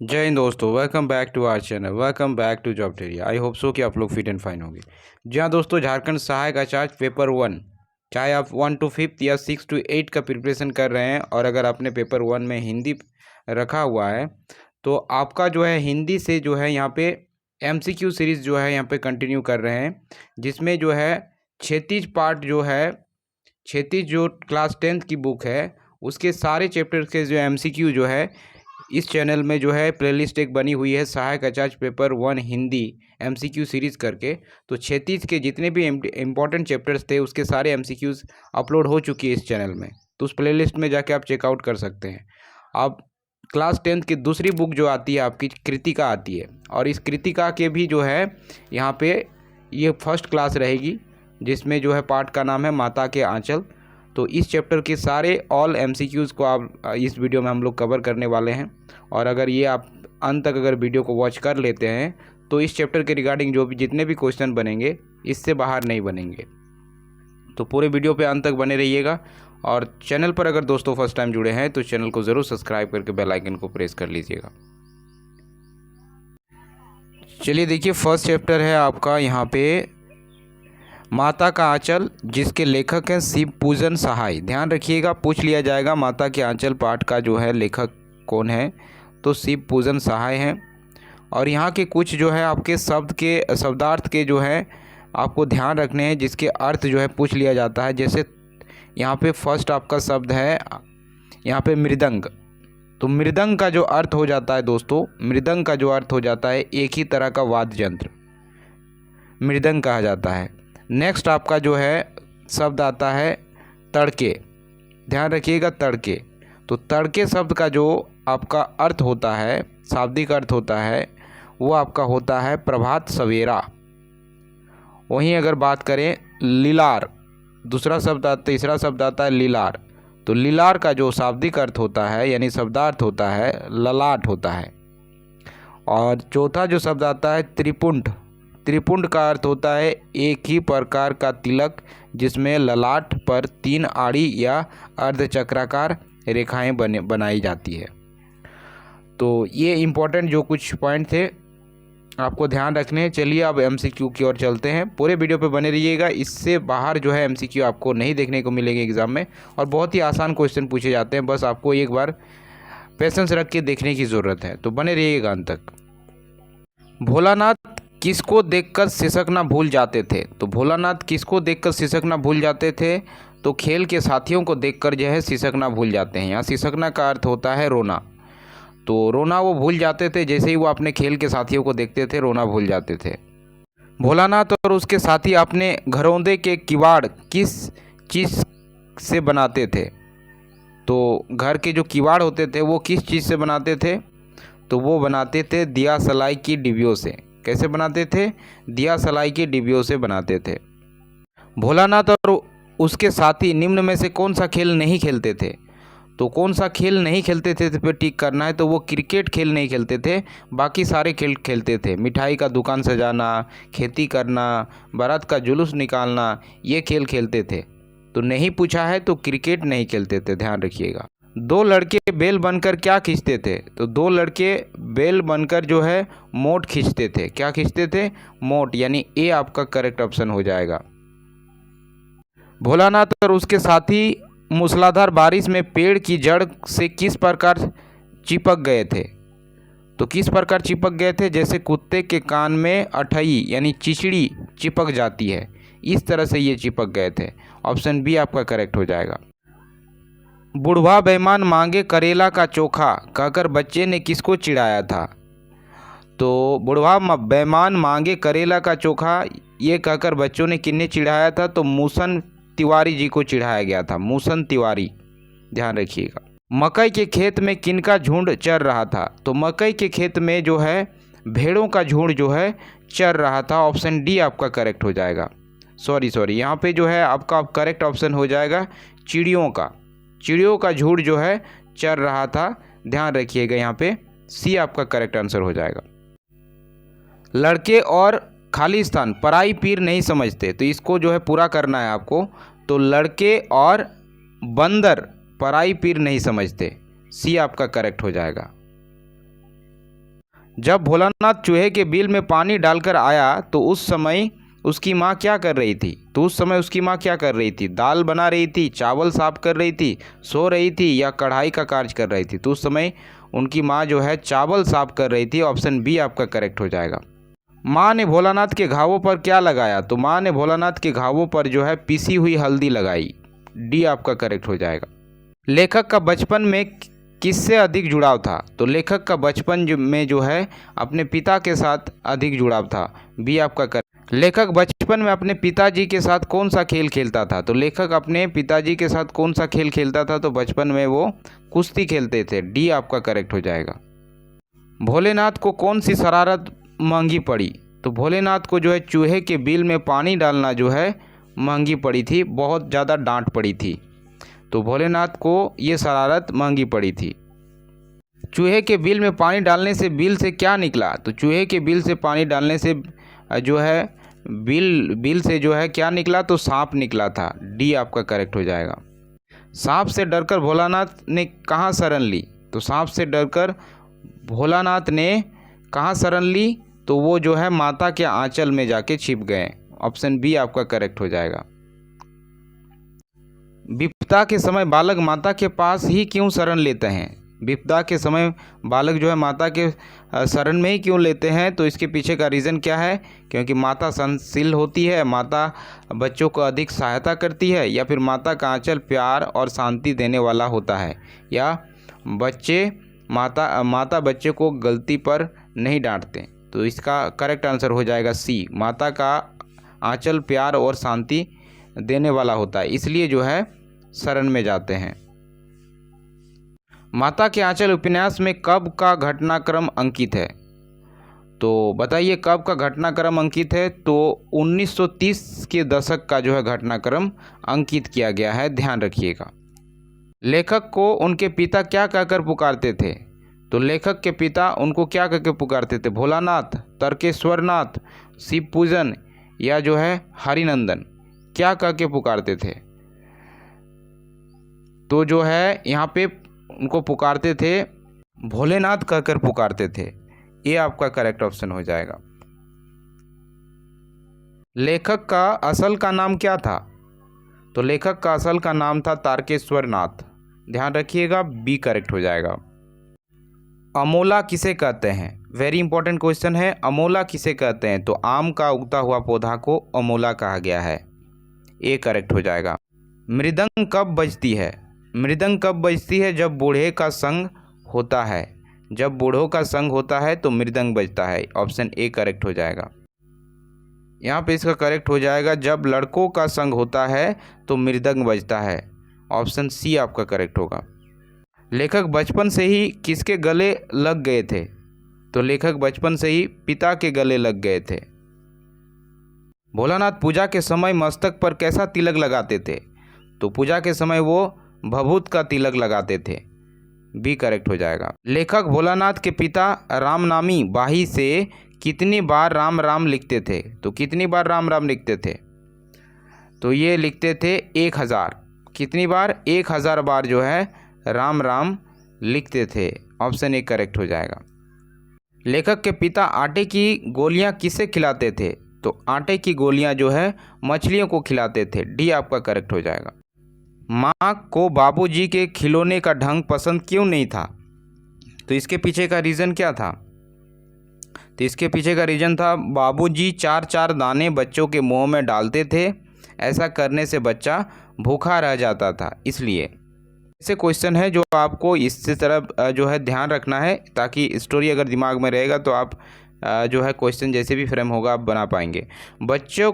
जय हिंद दोस्तों, welcome back to our channel. Welcome back to job टेरिया। आई होप सो कि आप लोग फिट एंड फाइन होंगे। जी हाँ दोस्तों, झारखंड सहायक आचार्य पेपर 1, चाहे आप 1 to 5 या 6 to 8 का प्रिपरेशन कर रहे हैं, और अगर आपने पेपर 1 में हिंदी रखा हुआ है तो आपका जो है हिंदी से जो है यहाँ पे MCQ सीरीज़ जो है यहाँ पे कंटिन्यू कर रहे हैं, जिसमें जो है क्षैतिज पार्ट जो है, क्षैतिज जो क्लास 10th की बुक है उसके सारे चैप्टर्स के जो MCQ जो है इस चैनल में जो है प्लेलिस्ट एक बनी हुई है, सहायक आचार्य पेपर 1 हिंदी MCQ सीरीज़ करके। तो 36 के जितने भी इम्पोर्टेंट चैप्टर्स थे उसके सारे MCQs अपलोड हो चुकी है इस चैनल में, तो उस प्लेलिस्ट में जाके आप चेकआउट कर सकते हैं। आप क्लास 10th की दूसरी बुक जो आती है आपकी कृतिका आती है, और इस कृतिका के भी जो है यहाँ पे ये फर्स्ट क्लास रहेगी, जिसमें जो है पार्ट का नाम है माता के आंचल। तो इस चैप्टर के सारे ऑल MCQs को आप इस वीडियो में हम लोग कवर करने वाले हैं, और अगर ये आप अंत तक अगर वीडियो को वॉच कर लेते हैं तो इस चैप्टर के रिगार्डिंग जो भी जितने भी क्वेश्चन बनेंगे इससे बाहर नहीं बनेंगे। तो पूरे वीडियो पे अंत तक बने रहिएगा, और चैनल पर अगर दोस्तों फर्स्ट टाइम जुड़े हैं तो चैनल को ज़रूर सब्सक्राइब करके बेल आइकन को प्रेस कर लीजिएगा। चलिए देखिए, फर्स्ट चैप्टर है आपका यहाँ पे माता का आंचल, जिसके लेखक हैं शिव पूजन सहाय। ध्यान रखिएगा, पूछ लिया जाएगा माता के आंचल पाठ का जो है लेखक कौन है, तो शिव पूजन सहाय हैं। और यहाँ के कुछ जो है आपके शब्दार्थ के जो है आपको ध्यान रखने हैं, जिसके अर्थ जो है पूछ लिया जाता है। जैसे यहाँ पे फर्स्ट आपका शब्द है यहाँ पे मृदंग, तो मृदंग का जो अर्थ हो जाता है दोस्तों, मृदंग का जो अर्थ हो जाता है एक ही तरह का वाद्य यंत्र, मृदंग कहा जाता है। नेक्स्ट आपका जो है शब्द आता है तड़के। ध्यान रखिएगा, तड़के। तो तड़के शब्द का जो आपका अर्थ होता है, शाब्दिक अर्थ होता है, वो आपका होता है प्रभात सवेरा। वहीं अगर बात करें लीलार, तीसरा शब्द आता है लीलार। तो लीलार का जो शाब्दिक अर्थ होता है यानी शब्दार्थ होता है ललाट होता है। और चौथा जो शब्द आता है त्रिपुंड, त्रिपुंड का अर्थ होता है एक ही प्रकार का तिलक जिसमें ललाट पर 3 आड़ी या अर्धचक्राकार रेखाएं बनाई जाती है। तो ये इम्पोर्टेंट जो कुछ पॉइंट थे आपको ध्यान रखने हैं। चलिए अब MCQ की ओर चलते हैं, पूरे वीडियो पे बने रहिएगा। इससे बाहर जो है MCQ आपको नहीं देखने को मिलेंगे एग्ज़ाम में, और बहुत ही आसान क्वेश्चन पूछे जाते हैं, बस आपको एक बार पेशेंस रख के देखने की ज़रूरत है। तो बने रहिएगा अंत तक। भोलानाथ किसको देखकर सिसकना भूल जाते थे? तो भोलानाथ किसको देखकर सिसकना भूल जाते थे? तो खेल के साथियों को देखकर जो है सिसकना भूल जाते हैं। यहाँ सिसकना का अर्थ होता है रोना। तो रोना वो भूल जाते थे, जैसे ही वो अपने खेल के साथियों को देखते थे रोना भूल जाते थे। भोलानाथ और उसके साथी अपने घरौंदे के किवाड़ किस चीज़ से बनाते थे? तो घर के जो किवाड़ होते थे वो किस चीज़ से बनाते थे? तो वो बनाते थे दिया सलाई की डिबियों से। कैसे बनाते थे? दिया सलाई की डिबियों से बनाते थे। भोलानाथ और उसके साथी निम्न में से कौन सा खेल नहीं खेलते थे? तो कौन सा खेल नहीं खेलते थे इस पे टिक करना है। तो वो क्रिकेट खेल नहीं खेलते थे, बाकी सारे खेल खेलते थे। मिठाई का दुकान सजाना, खेती करना, बारात का जुलूस निकालना, ये खेल खेलते थे। तो नहीं पूछा है तो क्रिकेट नहीं खेलते थे, ध्यान रखिएगा। 2 लड़के बेल बनकर क्या खींचते थे? तो 2 लड़के बेल बनकर जो है मोट खींचते थे। क्या खींचते थे? मोट, यानी ए आपका करेक्ट ऑप्शन हो जाएगा। भोलानाथ और उसके साथी मूसलाधार बारिश में पेड़ की जड़ से किस प्रकार चिपक गए थे? तो किस प्रकार चिपक गए थे? जैसे कुत्ते के कान में अठई यानी चिचड़ी चिपक जाती है, इस तरह से ये चिपक गए थे। ऑप्शन बी आपका करेक्ट हो जाएगा। बुढ़वा बेईमान मांगे करेला का चोखा कहकर बच्चे ने किसको चिढ़ाया था? तो बुढ़वा बेईमान मांगे करेला का चोखा ये कहकर बच्चों ने किन्हें चिढ़ाया था? तो मूसन तिवारी जी को चिढ़ाया गया था, मूसन तिवारी। ध्यान रखिएगा। मकई के खेत में किनका झुंड चर रहा था? तो मकई के खेत में जो है भेड़ों का झुंड जो है चर रहा था। ऑप्शन डी आपका करेक्ट हो जाएगा। सॉरी यहाँ पे जो है आपका करेक्ट ऑप्शन हो जाएगा चिड़ियों का। चिड़ियों का झुंड जो है चर रहा था, ध्यान रखिएगा। यहाँ पे सी आपका करेक्ट आंसर हो जाएगा। लड़के और खाली स्थान पराई पीर नहीं समझते, तो इसको जो है पूरा करना है आपको। तो लड़के और बंदर पराई पीर नहीं समझते, सी आपका करेक्ट हो जाएगा। जब भोलानाथ चूहे के बिल में पानी डालकर आया तो उस समय उसकी माँ क्या कर रही थी? तो उस समय उसकी माँ क्या कर रही थी? दाल बना रही थी, चावल साफ कर रही थी, सो रही थी या कढ़ाई का कार्य कर रही थी? तो उस समय उनकी माँ जो है चावल साफ कर रही थी। ऑप्शन बी आपका करेक्ट हो जाएगा। माँ ने भोलानाथ के घावों पर क्या लगाया? तो माँ ने भोलानाथ के घावों पर जो है पिसी हुई हल्दी लगाई। डी आपका करेक्ट हो जाएगा। लेखक का बचपन में किससे अधिक जुड़ाव था? तो लेखक का बचपन में जो है अपने पिता के साथ अधिक जुड़ाव था। बी आपका करेक्ट। लेखक बचपन में अपने पिताजी के साथ कौन सा खेल खेलता था? तो लेखक अपने पिताजी के साथ कौन सा खेल खेलता था? तो बचपन में वो कुश्ती खेलते थे। डी आपका करेक्ट हो जाएगा। भोलेनाथ को कौन सी शरारत महंगी पड़ी? तो भोलेनाथ को जो है चूहे के बिल में पानी डालना जो है महंगी पड़ी थी, बहुत ज़्यादा डांट पड़ी थी। तो भोलेनाथ को ये शरारत महंगी पड़ी थी। चूहे के बिल में पानी डालने से बिल से क्या निकला? तो चूहे के बिल से पानी डालने से जो है बिल से जो है क्या निकला? तो सांप निकला था। डी आपका करेक्ट हो जाएगा। सांप से डरकर भोलानाथ ने कहाँ शरण ली? तो सांप से डरकर भोलानाथ ने कहाँ शरण ली? तो वो जो है माता के आंचल में जाके छिप गए। ऑप्शन बी आपका करेक्ट हो जाएगा। विपदा के समय बालक माता के पास ही क्यों शरण लेते हैं? विपदा के समय बालक जो है माता के शरण में ही क्यों लेते हैं? तो इसके पीछे का रीज़न क्या है? क्योंकि माता सहनशील होती है, माता बच्चों को अधिक सहायता करती है, या फिर माता का आंचल प्यार और शांति देने वाला होता है, या माता बच्चे को गलती पर नहीं डांटते। तो इसका करेक्ट आंसर हो जाएगा सी, माता का आंचल प्यार और शांति देने वाला होता है, इसलिए जो है शरण में जाते हैं। माता के आंचल उपन्यास में कब का घटनाक्रम अंकित है? तो बताइए कब का घटनाक्रम अंकित है? तो 1930 के दशक का जो है घटनाक्रम अंकित किया गया है, ध्यान रखिएगा। लेखक को उनके पिता क्या कहकर पुकारते थे? तो लेखक के पिता उनको क्या कहकर पुकारते थे? भोलानाथ, तर्केश्वरनाथ, शिव पूजन, या जो है हरिनंदन, क्या कह के पुकारते थे? तो जो है यहाँ पे उनको पुकारते थे भोलेनाथ कहकर पुकारते थे। ये आपका करेक्ट ऑप्शन हो जाएगा। लेखक का असल का नाम क्या था? तो लेखक का असल का नाम था तारकेश्वरनाथ, ध्यान रखिएगा। बी करेक्ट हो जाएगा। अमोला किसे कहते हैं? वेरी इंपॉर्टेंट क्वेश्चन है। अमोला किसे कहते हैं? तो आम का उगता हुआ पौधा को अमोला कहा गया है। ए करेक्ट हो जाएगा। मृदंग कब बजती है? मृदंग कब बजती है? जब बूढ़े का संग होता है। जब बूढ़ों का संग होता है तो मृदंग बजता है। ऑप्शन ए करेक्ट हो जाएगा। यहाँ पे इसका करेक्ट हो जाएगा, जब लड़कों का संग होता है तो मृदंग बजता है। ऑप्शन सी आपका करेक्ट होगा। लेखक बचपन से ही किसके गले लग गए थे? तो लेखक बचपन से ही पिता के गले लग गए थे। भोलानाथ पूजा के समय मस्तक पर कैसा तिलक लगाते थे? तो पूजा के समय वो भभूत का तिलक लगाते थे। बी करेक्ट हो जाएगा। लेखक भोलानाथ के पिता रामनामी बाही से कितनी बार राम राम लिखते थे? तो कितनी बार राम राम लिखते थे? तो ये लिखते थे 1000। कितनी बार? 1000 बार जो है राम राम लिखते थे। ऑप्शन ए करेक्ट हो जाएगा। लेखक के पिता आटे की गोलियां किसे खिलाते थे? तो आटे की गोलियां जो है मछलियों को खिलाते थे। डी आपका करेक्ट हो जाएगा। माँ को बाबूजी के खिलौने का ढंग पसंद क्यों नहीं था? तो इसके पीछे का रीज़न क्या था? तो इसके पीछे का रीज़न था बाबूजी 4-4 दाने बच्चों के मुंह में डालते थे, ऐसा करने से बच्चा भूखा रह जाता था, इसलिए। ऐसे क्वेश्चन है जो आपको इससे तरफ जो है ध्यान रखना है, ताकि स्टोरी अगर दिमाग में रहेगा तो आप जो है क्वेश्चन जैसे भी फ्रेम होगा आप बना पाएंगे। बच्चों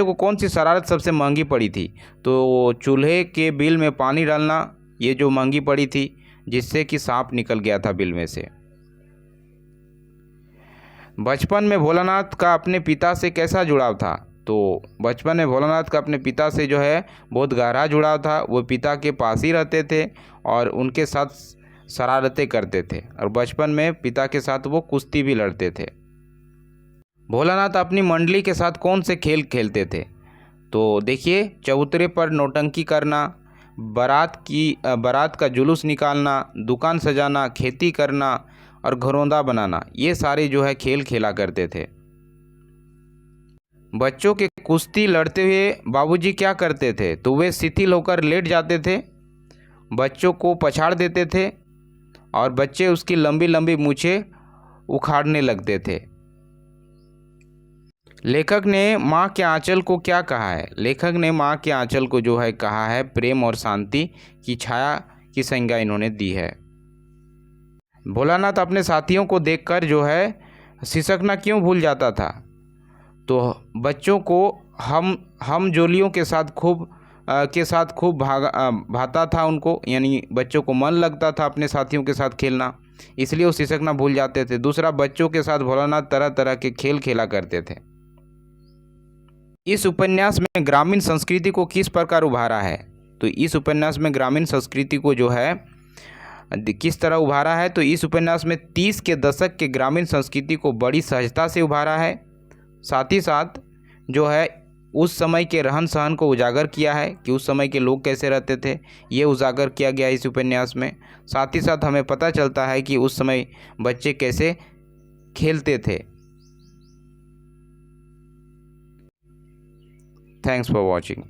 को कौन सी शरारत सबसे महंगी पड़ी थी? तो चूल्हे के बिल में पानी डालना, ये जो महंगी पड़ी थी, जिससे कि सांप निकल गया था बिल में से। बचपन में भोलानाथ का अपने पिता से कैसा जुड़ाव था? तो बचपन में भोलानाथ का अपने पिता से जो है बहुत गहरा जुड़ाव था। वो पिता के पास ही रहते थे और उनके साथ शरारतें करते थे, और बचपन में पिता के साथ वो कुश्ती भी लड़ते थे। भोलानाथ अपनी मंडली के साथ कौन से खेल खेलते थे? तो देखिए, चबूतरे पर नौटंकी करना, बारात का जुलूस निकालना, दुकान सजाना, खेती करना, और घरौंदा बनाना, ये सारे जो है खेल खेला करते थे। बच्चों के कुश्ती लड़ते हुए बाबूजी क्या करते थे, तो वे शिथिल होकर लेट जाते थे, बच्चों को पछाड़ देते थे और बच्चे उसकी लंबी लंबी मूछें उखाड़ने लगते थे। लेखक ने माँ के आंचल को क्या कहा है? लेखक ने माँ के आंचल को जो है कहा है प्रेम और शांति की छाया की संज्ञा इन्होंने दी है। भोलानाथ अपने साथियों को देखकर जो है सिसकना क्यों भूल जाता था, तो बच्चों को हम जोलियों के साथ खूब भाता था उनको, यानी बच्चों को मन लगता था अपने साथियों के साथ खेलना, इसलिए वो सिसकना भूल जाते थे। दूसरा, बच्चों के साथ भोलानाथ तरह तरह के खेल खेला करते थे। इस उपन्यास में ग्रामीण संस्कृति को किस प्रकार उभारा है, तो इस उपन्यास में ग्रामीण संस्कृति को जो है किस तरह उभारा है, तो इस उपन्यास में 30 के दशक के ग्रामीण संस्कृति को बड़ी सहजता से उभारा है। साथ ही साथ जो है उस समय के रहन सहन को उजागर किया है कि उस समय के लोग कैसे रहते थे, ये उजागर किया गया इस उपन्यास में। साथ ही साथ हमें पता चलता है कि उस समय बच्चे कैसे खेलते थे। Thanks for watching.